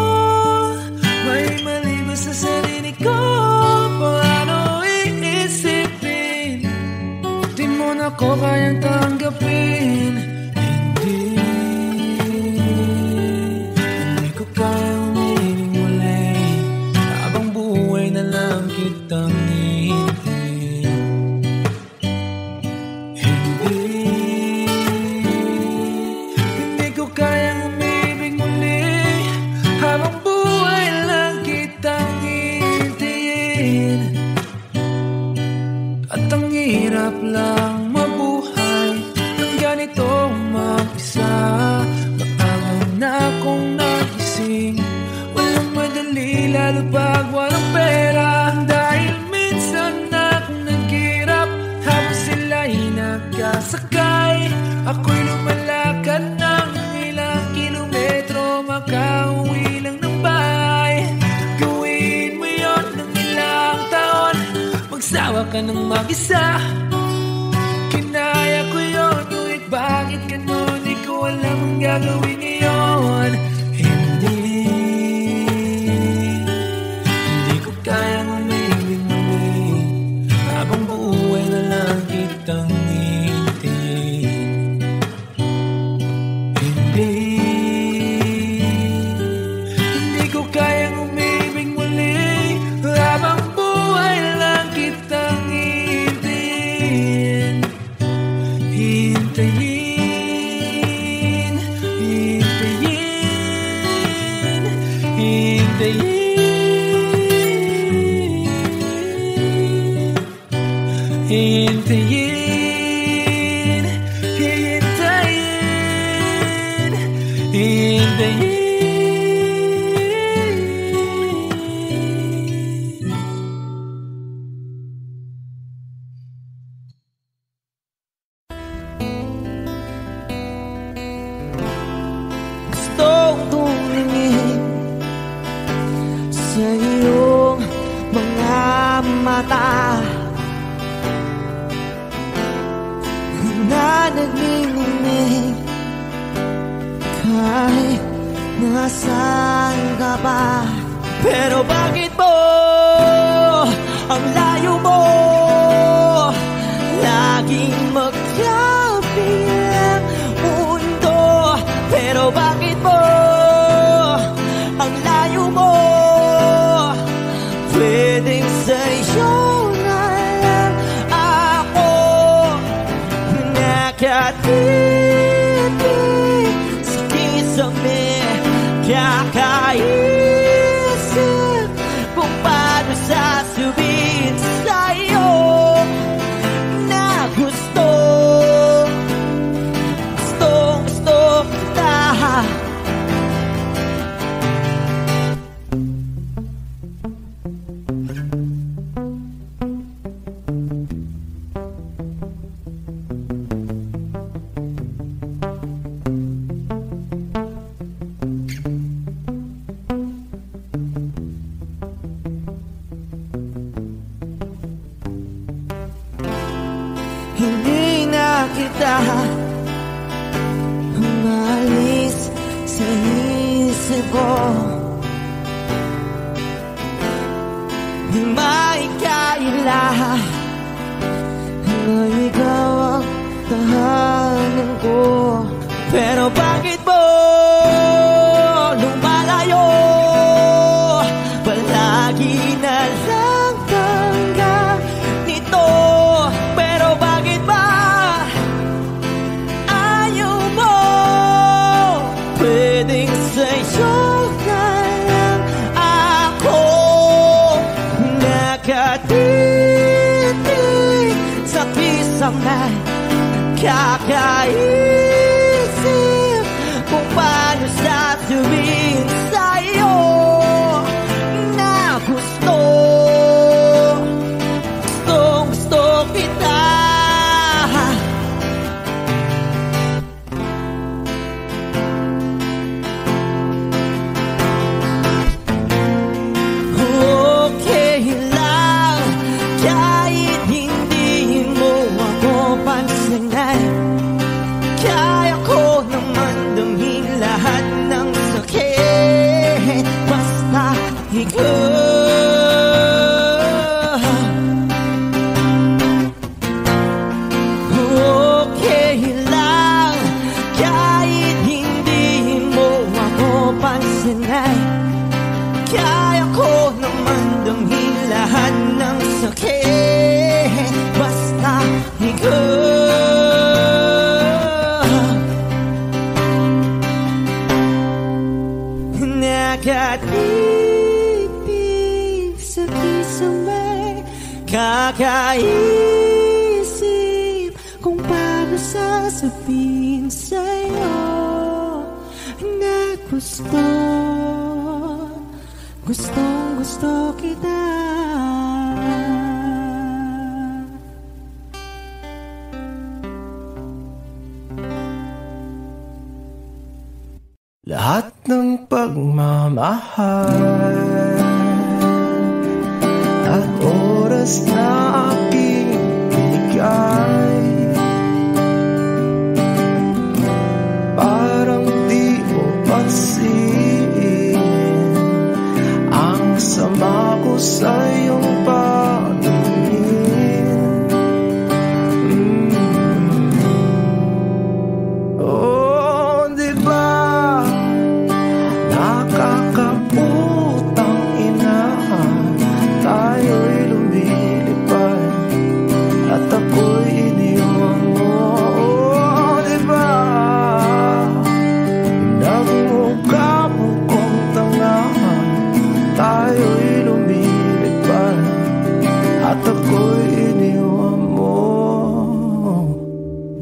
May mali ba sa sarili ko? Paano iisipin? Di mo na ko kayang tanggapin. Hindi ko kayang umiling muli, habang buhay na lang kitang hihintayin. Hindi ko kayang umibig muli, habang buhay lang kitang hihintayin. At ang hirap lang mabuhay ng ganito mag-isa. Maangaw na akong nagising, walang madali lalo pag walang pera. Dahil minsan na akong naghirap habang sila'y nagkasakay. Ako'y lumalakad ng ilang kilometro, makauwi lang ng bahay. Gawin mo yun ng ilang taon, magsawa ka ng mag-isa. Kinaya ko yun, ngunit bakit ganon? Di ko alam ang gagawin ngayon. Hindi ko kayang umibig muli, habang buhay na lang kitang hihintayin. Hindi ko kayang umibig muli, habang buhay lang kitang hihintayin. Hintayin, hintayin, hintayin, hintayin, hintayin, hintayin. Gustong tumingin sa iyong mga mata na nagniningning kahit nasaan ka ba. Pero bakit mo ang layo mo laging magkabilang mundo? Pero bakit mo ang layo mo? Pwedeng sa'yo na lang ako nakatira. hindi na kita umalis sa isip ko. Di maikailangan na ikaw ang tahanan ko. Pero bakit mo lumalayo? Palagi na lang tanggap nito. Pero bakit ba ayaw mo? Pwedeng sa'yo na lang ako nakatitig sa pisaman. Kakaisip kung paano sasabihin sa'yo na gusto kita. Okay lang kahit hindi mo ako pansinin. Kaya ko naman damhin lahat ng sakit basta ikaw. Okay lang kahit hindi mo ako pansinin. Kaya ko naman damhin lahat ng sakit basta ikaw. Nakatitig sa kisame, kakaisip kung paano sasabihin sa'yo na gusto kita. Lahat ng pagmamahal at oras na aking binigay, parang di mo pansin ang sama ko sa iyong paningin. Oh, di ba nakakaputang ina, tayo'y lumilipad at ako'y iniwan mo. Oh, diba nagmukha mo kong tanga, tayo'y lumilipad at ako'y iniwan mo.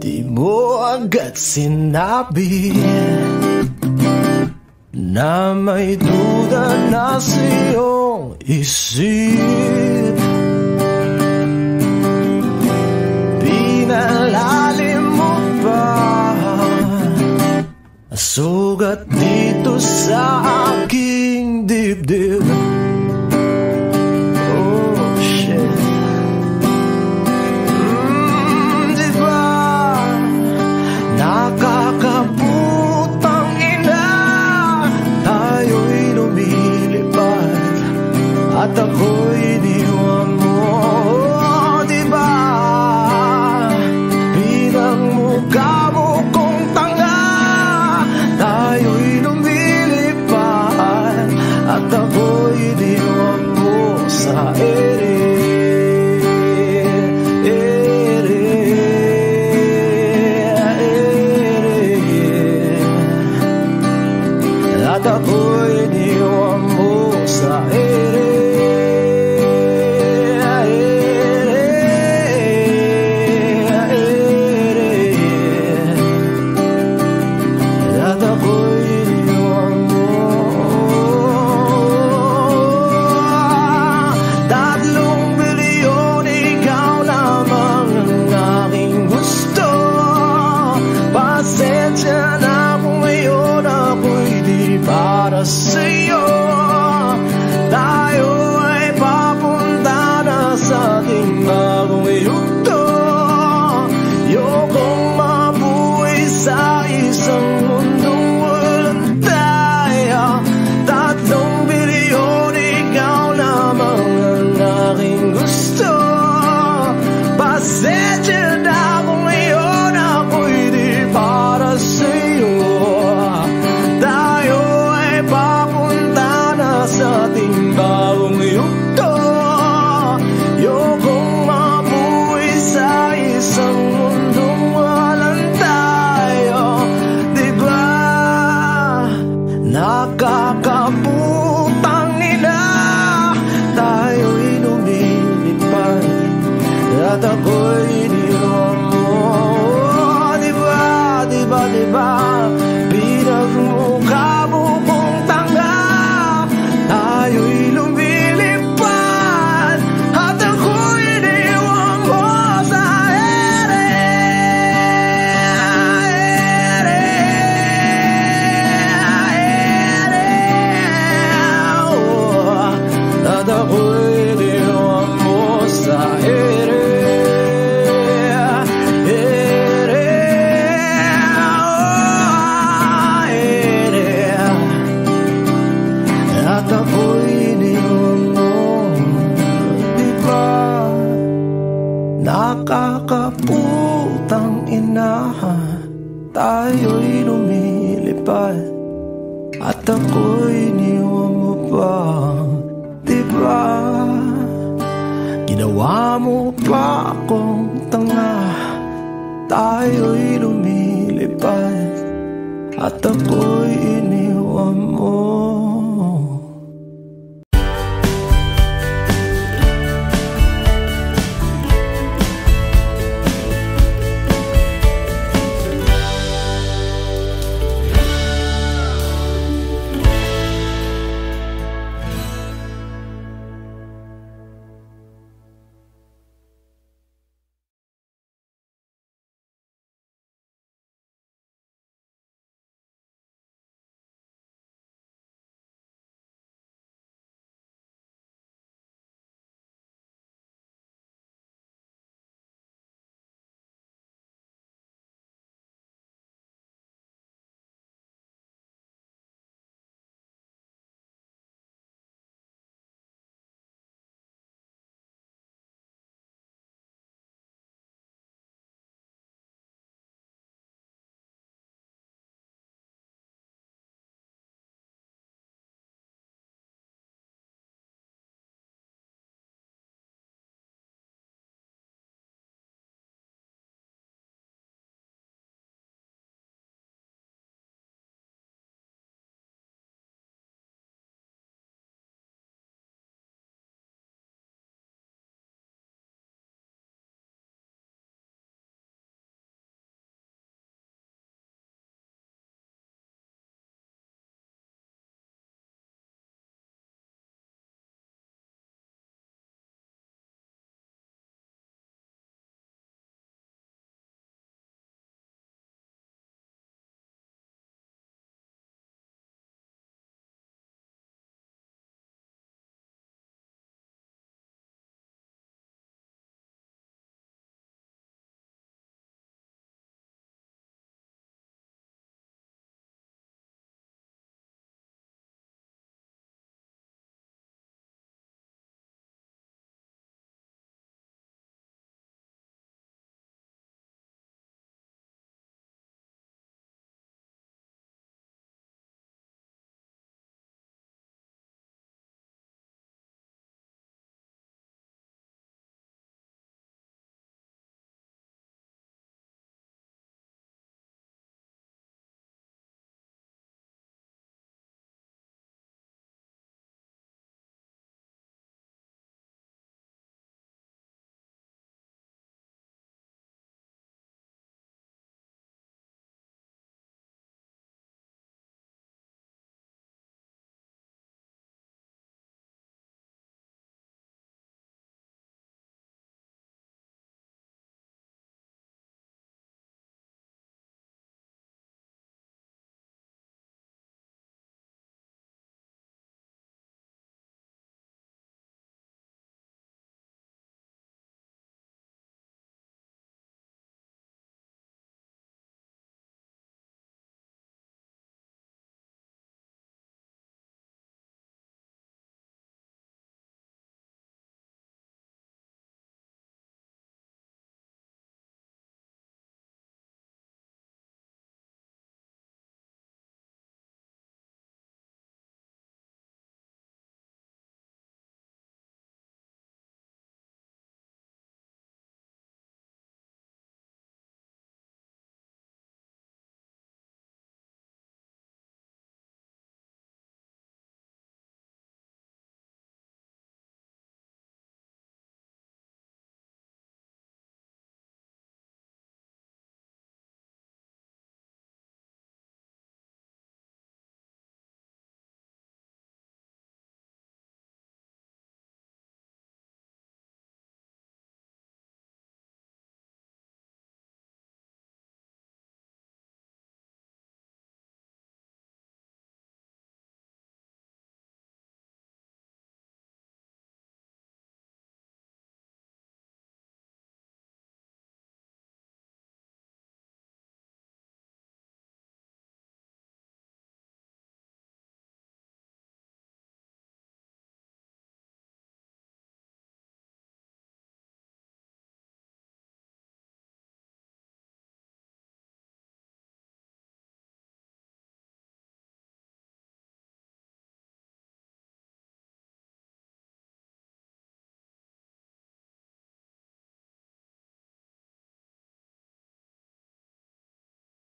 Di mo agad sinabi na may duda na sa iyong isip. Pinalalim mo pa sugat dito sa aking dibdib. Oh shit. Diba nakakaputang ina, tayo'y lumilipad at ako'y iniwan mo. Oh, diba pinagmukha mo kong tanga, tayo'y lumilipad at ako'y Putang ina, tayo'y lumilipad at ako'y iniwan mo pa, diba? Ginawa mo pa akong tanga, tayo'y lumilipad at ako'y iniwan mo.